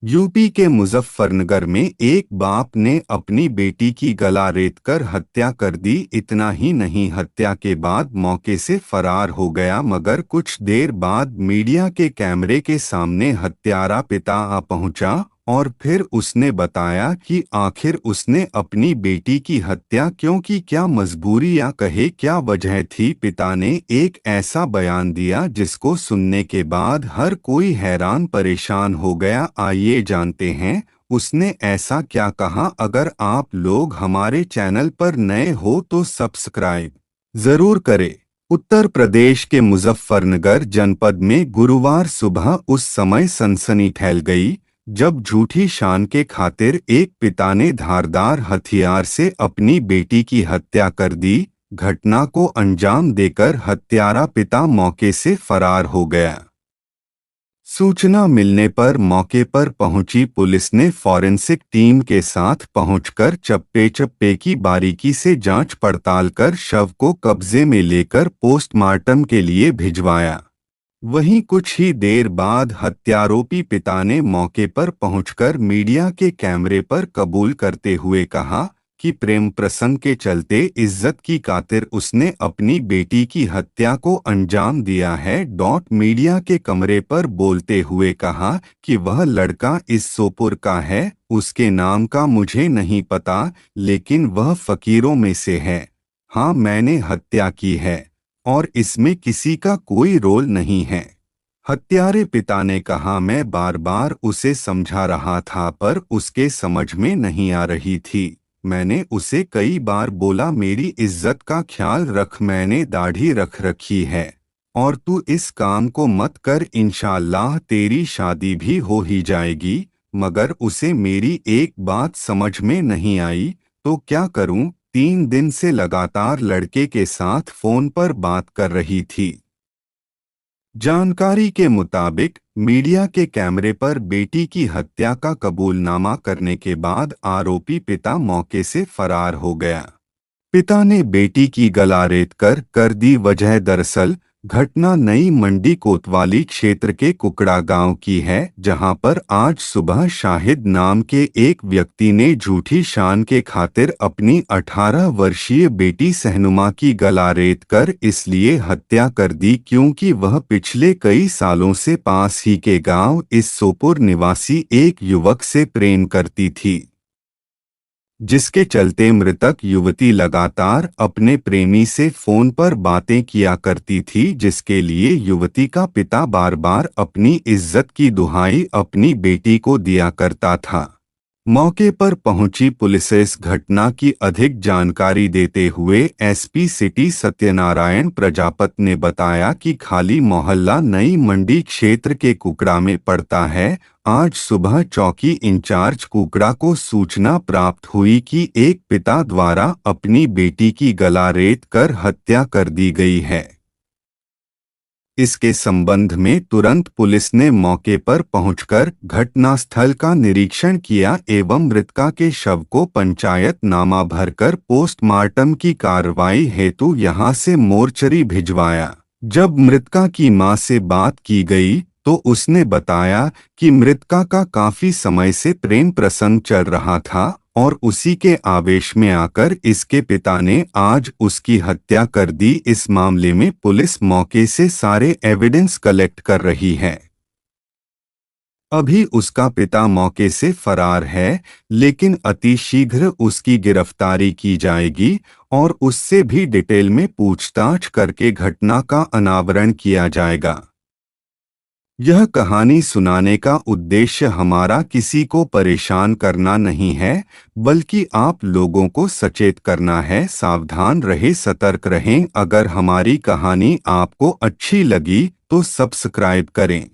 UP के मुजफ्फरनगर में एक बाप ने अपनी बेटी की गला रेतकर हत्या कर दी। इतना ही नहीं, हत्या के बाद मौके से फरार हो गया। मगर कुछ देर बाद मीडिया के कैमरे के सामने हत्यारा पिता आ पहुंचा और फिर उसने बताया कि आखिर उसने अपनी बेटी की हत्या क्यों की, क्या मजबूरी या कहे क्या वजह थी। पिता ने एक ऐसा बयान दिया जिसको सुनने के बाद हर कोई हैरान परेशान हो गया। आइए जानते हैं उसने ऐसा क्या कहा। अगर आप लोग हमारे चैनल पर नए हो तो सब्सक्राइब जरूर करें। उत्तर प्रदेश के मुजफ्फरनगर जनपद में गुरुवार सुबह उस समय सनसनी फैल गई जब झूठी शान के खातिर एक पिता ने धारदार हथियार से अपनी बेटी की हत्या कर दी। घटना को अंजाम देकर हत्यारा पिता मौके से फरार हो गया। सूचना मिलने पर मौके पर पहुंची पुलिस ने फॉरेंसिक टीम के साथ पहुंचकर चप्पे चप्पे की बारीकी से जांच पड़ताल कर शव को कब्जे में लेकर पोस्टमार्टम के लिए भिजवाया। वहीं कुछ ही देर बाद हत्यारोपी पिता ने मौके पर पहुंचकर मीडिया के कैमरे पर कबूल करते हुए कहा कि प्रेम प्रसंग के चलते इज्जत की खातिर उसने अपनी बेटी की हत्या को अंजाम दिया है। मीडिया के कमरे पर बोलते हुए कहा कि वह लड़का इस सोपुर का है, उसके नाम का मुझे नहीं पता, लेकिन वह फकीरों में से है। हाँ, मैंने हत्या की है और इसमें किसी का कोई रोल नहीं है। हत्यारे पिता ने कहा, मैं बार बार उसे समझा रहा था पर उसके समझ में नहीं आ रही थी। मैंने उसे कई बार बोला मेरी इज्जत का ख्याल रख, मैंने दाढ़ी रख रखी है और तू इस काम को मत कर, इंशाअल्लाह तेरी शादी भी हो ही जाएगी। मगर उसे मेरी एक बात समझ में नहीं आई तो क्या करूं। 3 दिन से लगातार लड़के के साथ फोन पर बात कर रही थी। जानकारी के मुताबिक मीडिया के कैमरे पर बेटी की हत्या का कबूलनामा करने के बाद आरोपी पिता मौके से फरार हो गया। पिता ने बेटी की गला रेतकर कर दी वजह। दरअसल घटना नई मंडी कोतवाली क्षेत्र के कुकड़ा गांव की है, जहां पर आज सुबह शाहिद नाम के एक व्यक्ति ने झूठी शान के खातिर अपनी 18 वर्षीय बेटी सहनुमा की गला रेतकर इसलिए हत्या कर दी क्योंकि वह पिछले कई सालों से पास ही के गांव इस सोपुर निवासी एक युवक से प्रेम करती थी, जिसके चलते मृतक युवती लगातार अपने प्रेमी से फोन पर बातें किया करती थी, जिसके लिए युवती का पिता बार बार अपनी इज्जत की दुहाई अपनी बेटी को दिया करता था। मौके पर पहुंची पुलिस इस घटना की अधिक जानकारी देते हुए एसपी सिटी सत्यनारायण प्रजापत ने बताया कि खाली मोहल्ला नई मंडी क्षेत्र के कुकड़ा में पड़ता है। आज सुबह चौकी इंचार्ज कुकड़ा को सूचना प्राप्त हुई कि एक पिता द्वारा अपनी बेटी की गला रेत कर हत्या कर दी गई है। इसके संबंध में तुरंत पुलिस ने मौके पर पहुंचकर घटनास्थल का निरीक्षण किया एवं मृतका के शव को पंचायतनामा भरकर पोस्टमार्टम की कार्रवाई हेतु यहां से मोर्चरी भिजवाया। जब मृतका की मां से बात की गई तो उसने बताया कि मृतका का काफी समय से प्रेम प्रसंग चल रहा था और उसी के आवेश में आकर इसके पिता ने आज उसकी हत्या कर दी। इस मामले में पुलिस मौके से सारे एविडेंस कलेक्ट कर रही है। अभी उसका पिता मौके से फरार है, लेकिन अति शीघ्र उसकी गिरफ्तारी की जाएगी और उससे भी डिटेल में पूछताछ करके घटना का अनावरण किया जाएगा। यह कहानी सुनाने का उद्देश्य हमारा किसी को परेशान करना नहीं है, बल्कि आप लोगों को सचेत करना है। सावधान रहे, सतर्क रहें। अगर हमारी कहानी आपको अच्छी लगी तो सब्सक्राइब करें।